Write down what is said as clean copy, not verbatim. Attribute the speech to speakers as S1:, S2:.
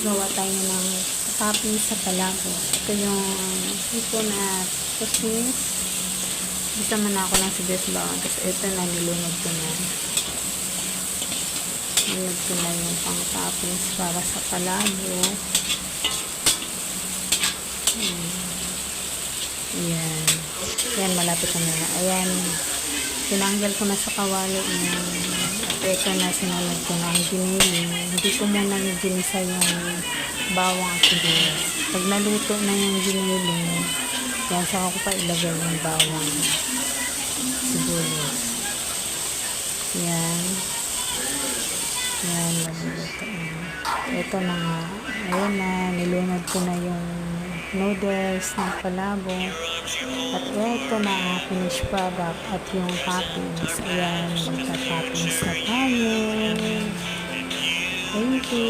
S1: gagawa tayo ng topping sa palabo. Ito yung hipon at kusmis. Isa man ako ng sibuyas bawang. Tapos ito na, nilunod ko na. Nilunod ko na yung pang toppings para sa palabo. Ayan. Ayan, malapit na na. Ayan. Tinanggal ko na sa kawali yung ito na, sinunod ko na ang giniling. Hindi ko muna ginisa yung bawang at sibuyas. Pag naluto na yung giniling, yan, saka ko pa ilagay yung bawang sibuyas. Yan. Yan, naluto na. Ito na nga. Ayan na, nilunod ko na yung noodles ng palabo. At ito na ang finished product at yung toppings. Ayan, magka-toppings na tayo. Thank you.